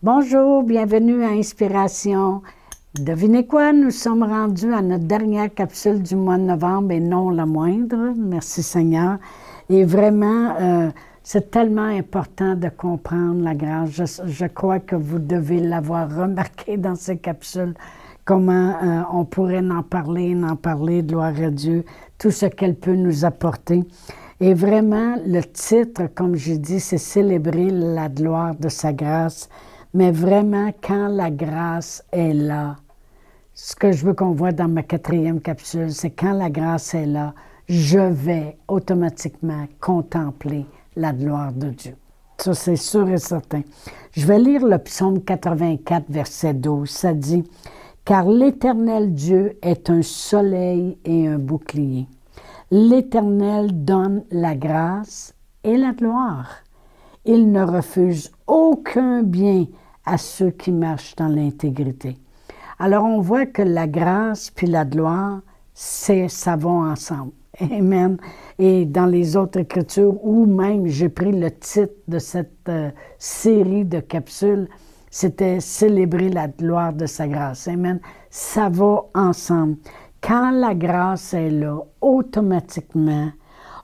Bonjour, bienvenue à Inspiration. Devinez quoi, nous sommes rendus à notre dernière capsule du mois de novembre et non la moindre. Merci Seigneur. Et vraiment, c'est tellement important de comprendre la grâce. Je crois que vous devez l'avoir remarqué dans ces capsules, comment on pourrait en parler, gloire à Dieu, tout ce qu'elle peut nous apporter. Et vraiment, le titre, comme j'ai dit, c'est célébrer la gloire de sa grâce. Mais vraiment, quand la grâce est là, ce que je veux qu'on voit dans ma 4e capsule, c'est quand la grâce est là, je vais automatiquement contempler la gloire de Dieu. Ça, c'est sûr et certain. Je vais lire le psaume 84, verset 12. Ça dit, « Car l'Éternel Dieu est un soleil et un bouclier. L'Éternel donne la grâce et la gloire. Il ne refuse aucun bien à ceux qui marchent dans l'intégrité. » Alors, on voit que la grâce puis la gloire, ça va ensemble. Amen. Et dans les autres Écritures, ou même, j'ai pris le titre de cette série de capsules, c'était « Célébrer la gloire de sa grâce ». Amen. Ça va ensemble. Quand la grâce est là, automatiquement,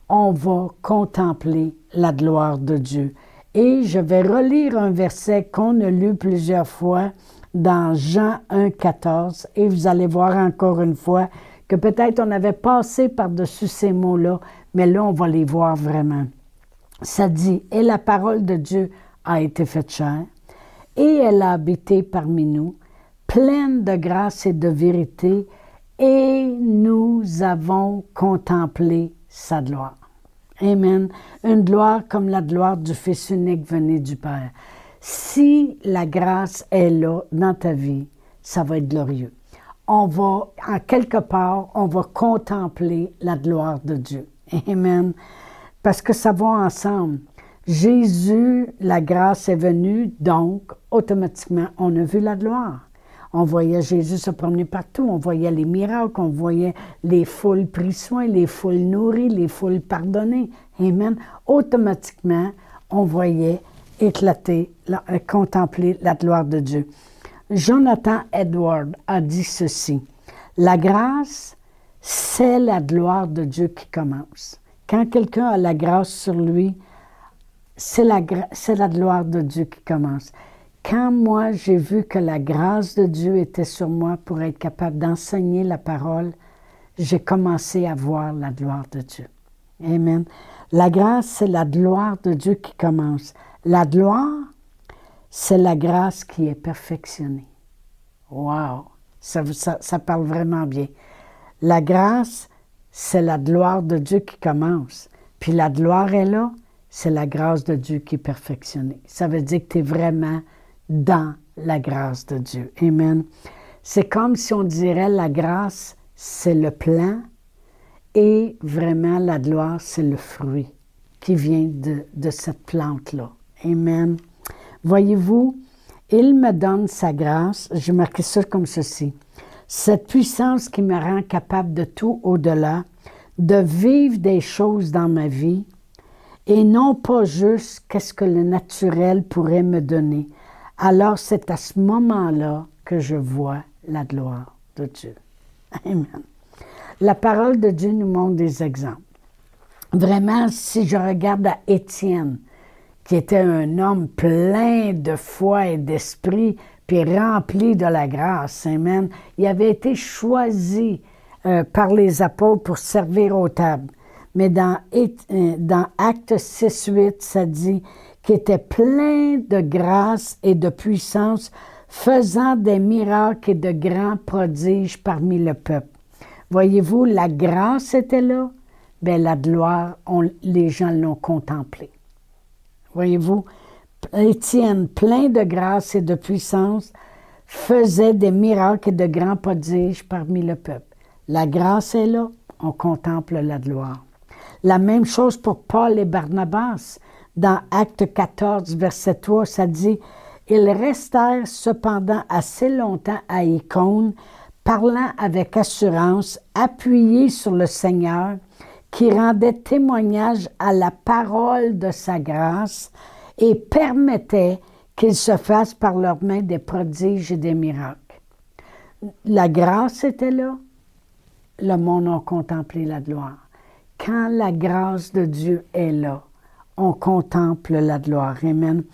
on va contempler la gloire de Dieu. Et je vais relire un verset qu'on a lu plusieurs fois dans Jean 1, 14, et vous allez voir encore une fois que peut-être on avait passé par-dessus ces mots-là, mais là, on va les voir vraiment. Ça dit, « Et la parole de Dieu a été faite chair, et elle a habité parmi nous, pleine de grâce et de vérité, et nous avons contemplé sa gloire. » Amen. Une gloire comme la gloire du Fils unique venu du Père. Si la grâce est là dans ta vie, ça va être glorieux. On va, en quelque part, on va contempler la gloire de Dieu. Amen. Parce que ça va ensemble. Jésus, la grâce est venue, donc, automatiquement, on a vu la gloire. On voyait Jésus se promener partout, on voyait les miracles, on voyait les foules pris soin, les foules nourries, les foules pardonnées. Amen. Automatiquement, on voyait éclater, contempler la gloire de Dieu. Jonathan Edwards a dit ceci, « La grâce, c'est la gloire de Dieu qui commence. » Quand quelqu'un a la grâce sur lui, c'est la gloire de Dieu qui commence. Quand moi, j'ai vu que la grâce de Dieu était sur moi pour être capable d'enseigner la parole, j'ai commencé à voir la gloire de Dieu. Amen. La grâce, c'est la gloire de Dieu qui commence. La gloire, c'est la grâce qui est perfectionnée. Wow! Ça parle vraiment bien. La grâce, c'est la gloire de Dieu qui commence. Puis la gloire est là, c'est la grâce de Dieu qui est perfectionnée. Ça veut dire que tu es vraiment dans la grâce de Dieu. Amen. C'est comme si on dirait la grâce, c'est le plan et vraiment la gloire, c'est le fruit qui vient de cette plante-là. Amen. Voyez-vous, il me donne sa grâce, j'ai marqué ça comme ceci, cette puissance qui me rend capable de tout au-delà, de vivre des choses dans ma vie et non pas juste qu'est-ce que le naturel pourrait me donner. Alors, c'est à ce moment-là que je vois la gloire de Dieu. Amen. La parole de Dieu nous montre des exemples. Vraiment, si je regarde à Étienne, qui était un homme plein de foi et d'esprit, puis rempli de la grâce, amen, il avait été choisi par les apôtres pour servir aux tables. Mais dans Actes 6-8, ça dit qu'il était plein de grâce et de puissance, faisant des miracles et de grands prodiges parmi le peuple. Voyez-vous, la grâce était là, bien la gloire, les gens l'ont contemplée. Voyez-vous, Étienne, plein de grâce et de puissance, faisait des miracles et de grands prodiges parmi le peuple. La grâce est là, on contemple la gloire. La même chose pour Paul et Barnabas. Dans Actes 14, verset 3, ça dit « Ils restèrent cependant assez longtemps à Icône, parlant avec assurance, appuyés sur le Seigneur, qui rendait témoignage à la parole de sa grâce et permettait qu'ils se fassent par leurs mains des prodiges et des miracles. La grâce était là, le monde a contemplé la gloire. Quand la grâce de Dieu est là, on contemple la gloire. Amen.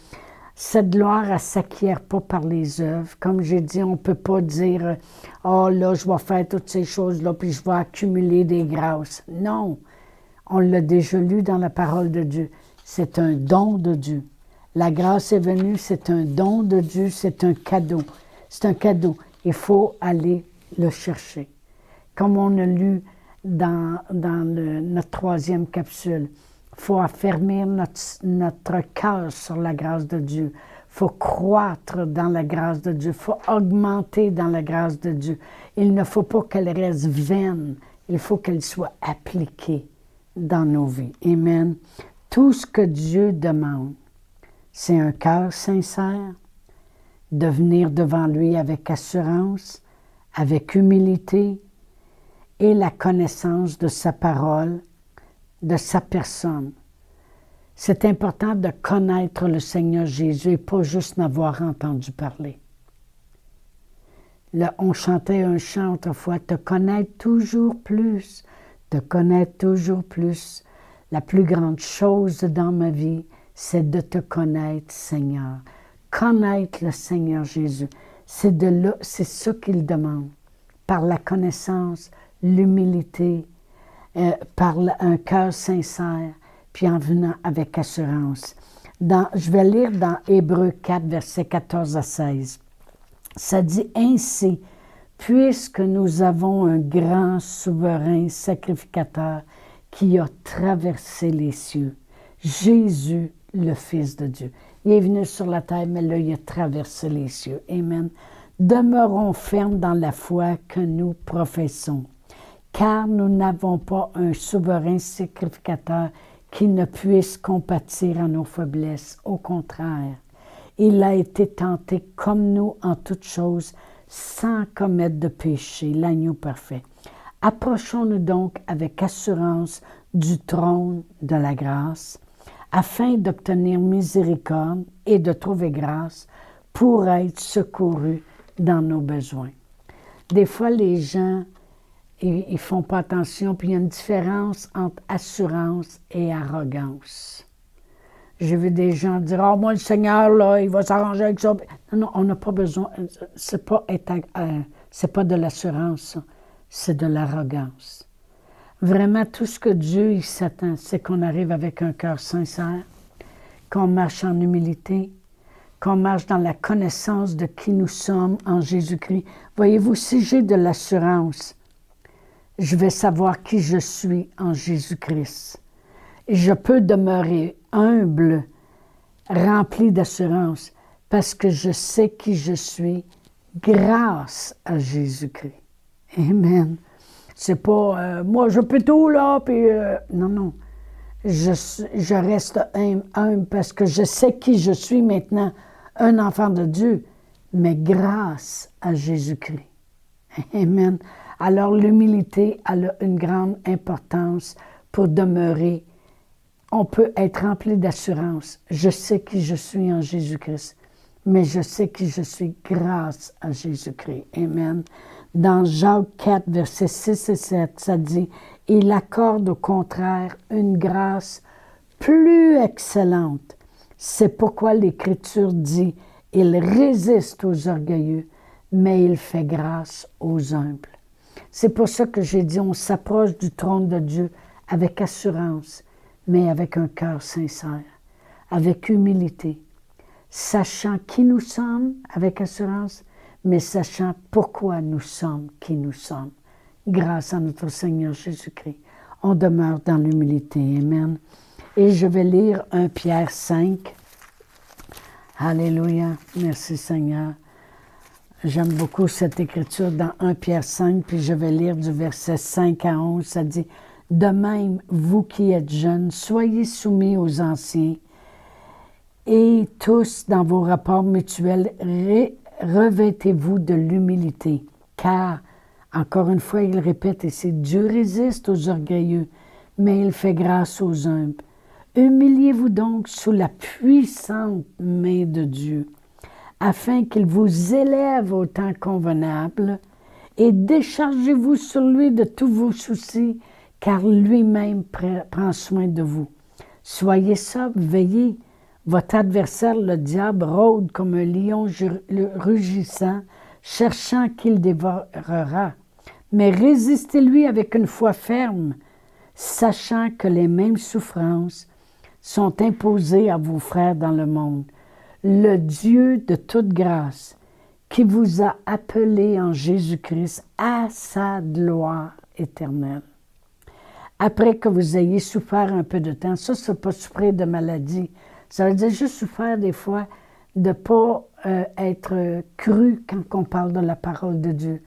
Cette gloire, elle ne s'acquiert pas par les œuvres. Comme j'ai dit, on ne peut pas dire « Oh là, je vais faire toutes ces choses-là, puis je vais accumuler des grâces. » Non, on l'a déjà lu dans la parole de Dieu. C'est un don de Dieu. La grâce est venue, c'est un don de Dieu, c'est un cadeau. C'est un cadeau. Il faut aller le chercher. Comme on a lu dans notre troisième capsule, il faut affermir notre cœur sur la grâce de Dieu. Il faut croître dans la grâce de Dieu. Il faut augmenter dans la grâce de Dieu. Il ne faut pas qu'elle reste vaine. Il faut qu'elle soit appliquée dans nos vies. Amen. Tout ce que Dieu demande, c'est un cœur sincère, de venir devant lui avec assurance, avec humilité et la connaissance de sa parole, de sa personne. C'est important de connaître le Seigneur Jésus et pas juste n'avoir entendu parler. Là, on chantait un chant autrefois, te connaître toujours plus, te connaître toujours plus. La plus grande chose dans ma vie, c'est de te connaître, Seigneur. Connaître le Seigneur Jésus, c'est ça qu'il demande. Par la connaissance, l'humilité, par un cœur sincère, puis en venant avec assurance. Je vais lire dans Hébreux 4, versets 14 à 16. Ça dit ainsi, puisque nous avons un grand souverain sacrificateur qui a traversé les cieux, Jésus, le Fils de Dieu. Il est venu sur la terre, mais là, il a traversé les cieux. Amen. Demeurons fermes dans la foi que nous professons, car nous n'avons pas un souverain sacrificateur qui ne puisse compatir à nos faiblesses. Au contraire, il a été tenté comme nous en toutes choses, sans commettre de péché, l'agneau parfait. Approchons-nous donc avec assurance du trône de la grâce, afin d'obtenir miséricorde et de trouver grâce pour être secourus dans nos besoins. Des fois, les gens, ils ne font pas attention, puis il y a une différence entre assurance et arrogance. J'ai vu des gens dire « Ah, moi, le Seigneur, là, il va s'arranger avec ça. » Non, on n'a pas besoin, c'est pas de l'assurance, c'est de l'arrogance. Vraiment, tout ce que Dieu il s'attend, c'est qu'on arrive avec un cœur sincère, qu'on marche en humilité, qu'on marche dans la connaissance de qui nous sommes en Jésus-Christ. Voyez-vous, si j'ai de l'assurance, je vais savoir qui je suis en Jésus-Christ. Et je peux demeurer humble, rempli d'assurance, parce que je sais qui je suis grâce à Jésus-Christ. Amen. C'est pas, moi je peux tout là, puis non, non. Je reste humble parce que je sais qui je suis maintenant, un enfant de Dieu, mais grâce à Jésus-Christ. Amen. Alors l'humilité a une grande importance pour demeurer. On peut être rempli d'assurance. Je sais qui je suis en Jésus-Christ, mais je sais qui je suis grâce à Jésus-Christ. Amen. Dans Jacques 4, versets 6 et 7, ça dit « Il accorde au contraire une grâce plus excellente. C'est pourquoi l'Écriture dit « Il résiste aux orgueilleux, mais il fait grâce aux humbles. » C'est pour ça que j'ai dit, on s'approche du trône de Dieu avec assurance, mais avec un cœur sincère, avec humilité, sachant qui nous sommes avec assurance, mais sachant pourquoi nous sommes qui nous sommes. Grâce à notre Seigneur Jésus-Christ, on demeure dans l'humilité. Amen. Et je vais lire 1 Pierre 5. Alléluia. Merci Seigneur. J'aime beaucoup cette écriture dans 1 Pierre 5, puis je vais lire du verset 5 à 11. Ça dit « De même, vous qui êtes jeunes, soyez soumis aux anciens, et tous, dans vos rapports mutuels, revêtez-vous de l'humilité, car, encore une fois, il répète ici, Dieu résiste aux orgueilleux, mais il fait grâce aux humbles. Humiliez-vous donc sous la puissante main de Dieu, afin qu'il vous élève au temps convenable, et déchargez-vous sur lui de tous vos soucis, car lui-même prend soin de vous. Soyez sobre, veillez. Votre adversaire, le diable, rôde comme un lion rugissant, cherchant qu'il dévorera. Mais résistez-lui avec une foi ferme, sachant que les mêmes souffrances sont imposées à vos frères dans le monde. Le Dieu de toute grâce, qui vous a appelé en Jésus-Christ à sa gloire éternelle. Après que vous ayez souffert un peu de temps, ça, c'est pas souffrir de maladie. Ça veut dire juste souffrir des fois de ne pas être cru quand on parle de la parole de Dieu.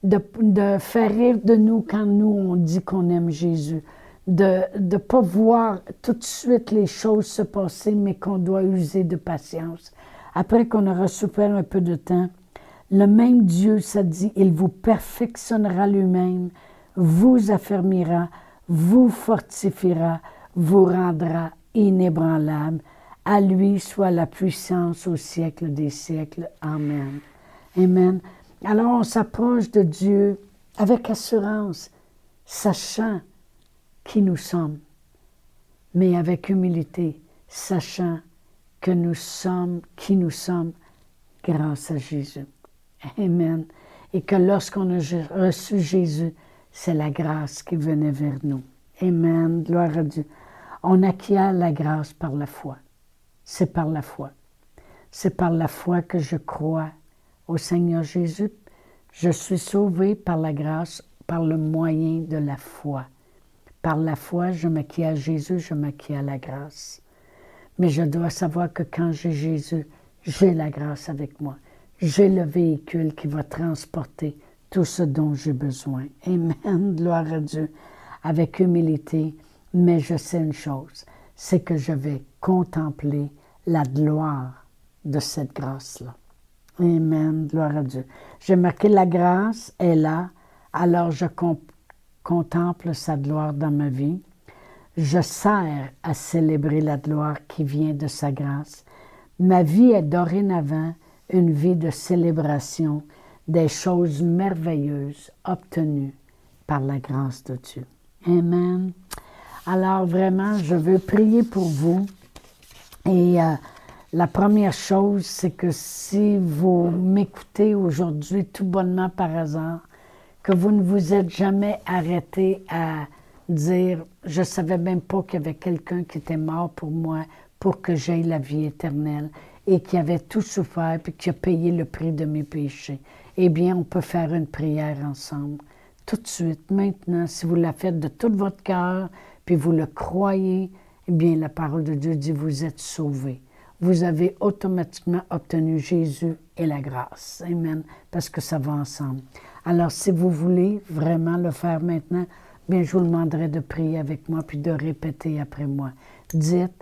De faire rire de nous quand nous, on dit qu'on aime Jésus. De ne pas voir tout de suite les choses se passer, mais qu'on doit user de patience. Après qu'on aura souffert un peu de temps, le même Dieu, ça dit, il vous perfectionnera lui-même, vous affermira, vous fortifiera, vous rendra inébranlable. À lui soit la puissance au siècle des siècles. Amen. Amen. Alors on s'approche de Dieu avec assurance, sachant qui nous sommes, mais avec humilité, sachant que nous sommes qui nous sommes grâce à Jésus. Amen. Et que lorsqu'on a reçu Jésus, c'est la grâce qui venait vers nous. Amen. Gloire à Dieu. On acquiert la grâce par la foi. C'est par la foi. C'est par la foi que je crois au Seigneur Jésus. Je suis sauvé par la grâce, par le moyen de la foi. Par la foi, je m'acquiers à Jésus, je m'acquiers à la grâce. Mais je dois savoir que quand j'ai Jésus, j'ai la grâce avec moi. J'ai le véhicule qui va transporter tout ce dont j'ai besoin. Amen, gloire à Dieu, avec humilité. Mais je sais une chose, c'est que je vais contempler la gloire de cette grâce-là. Amen, gloire à Dieu. J'ai marqué la grâce est là, alors je contemple sa gloire dans ma vie. Je sers à célébrer la gloire qui vient de sa grâce. Ma vie est dorénavant une vie de célébration des choses merveilleuses obtenues par la grâce de Dieu. Amen. Alors vraiment, je veux prier pour vous. Et la première chose, c'est que si vous m'écoutez aujourd'hui tout bonnement par hasard, que vous ne vous êtes jamais arrêté à dire « Je ne savais même pas qu'il y avait quelqu'un qui était mort pour moi pour que j'aie la vie éternelle et qui avait tout souffert puis qui a payé le prix de mes péchés. » Eh bien, on peut faire une prière ensemble. Tout de suite, maintenant, si vous la faites de tout votre cœur, puis vous le croyez, eh bien, la parole de Dieu dit « Vous êtes sauvés. » Vous avez automatiquement obtenu Jésus et la grâce. Amen. Parce que ça va ensemble. Alors, si vous voulez vraiment le faire maintenant, bien, je vous demanderai de prier avec moi puis de répéter après moi. Dites,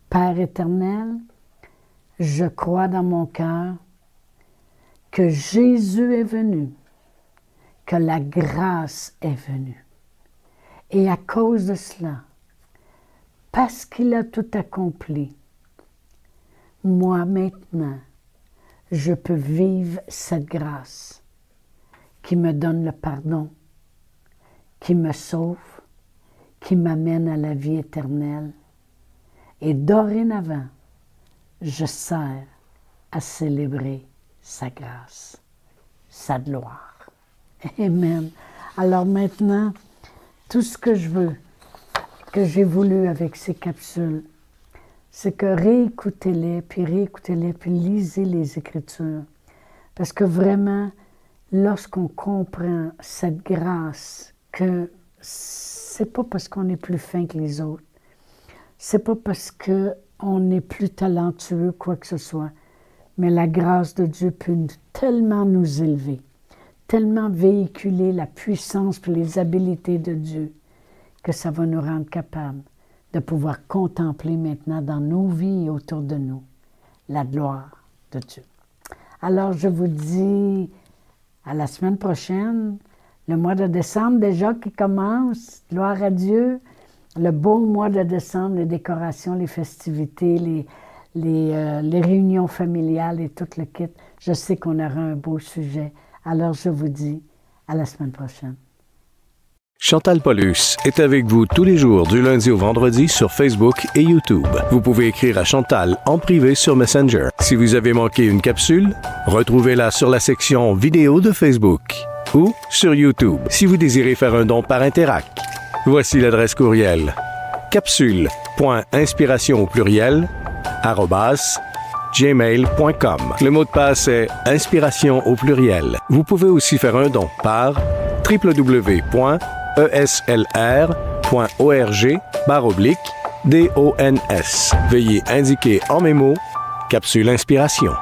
Père éternel, je crois dans mon cœur que Jésus est venu, que la grâce est venue. Et à cause de cela, parce qu'il a tout accompli, moi maintenant, je peux vivre cette grâce qui me donne le pardon, qui me sauve, qui m'amène à la vie éternelle. Et dorénavant, je sers à célébrer sa grâce, sa gloire. Amen. Alors maintenant, tout ce que je veux, que j'ai voulu avec ces capsules, c'est que réécoutez-les, puis lisez les Écritures. Parce que vraiment, lorsqu'on comprend cette grâce, que c'est pas parce qu'on est plus fin que les autres, c'est pas parce qu'on est plus talentueux, quoi que ce soit, mais la grâce de Dieu peut tellement nous élever, tellement véhiculer la puissance et les habiletés de Dieu, que ça va nous rendre capables de pouvoir contempler maintenant dans nos vies et autour de nous la gloire de Dieu. Alors, je vous dis à la semaine prochaine, le mois de décembre déjà qui commence, gloire à Dieu. le beau mois de décembre, les décorations, les festivités, les réunions familiales et tout le kit. Je sais qu'on aura un beau sujet. Alors, je vous dis à la semaine prochaine. Chantal Paulus est avec vous tous les jours du lundi au vendredi sur Facebook et YouTube. Vous pouvez écrire à Chantal en privé sur Messenger. Si vous avez manqué une capsule, retrouvez-la sur la section vidéo de Facebook ou sur YouTube si vous désirez faire un don par Interac. Voici l'adresse courriel capsule.inspiration au pluriel @gmail.com. Le mot de passe est inspiration au pluriel. Vous pouvez aussi faire un don par www.eslr.org/dons. Veuillez indiquer en mémo Capsule Inspiration.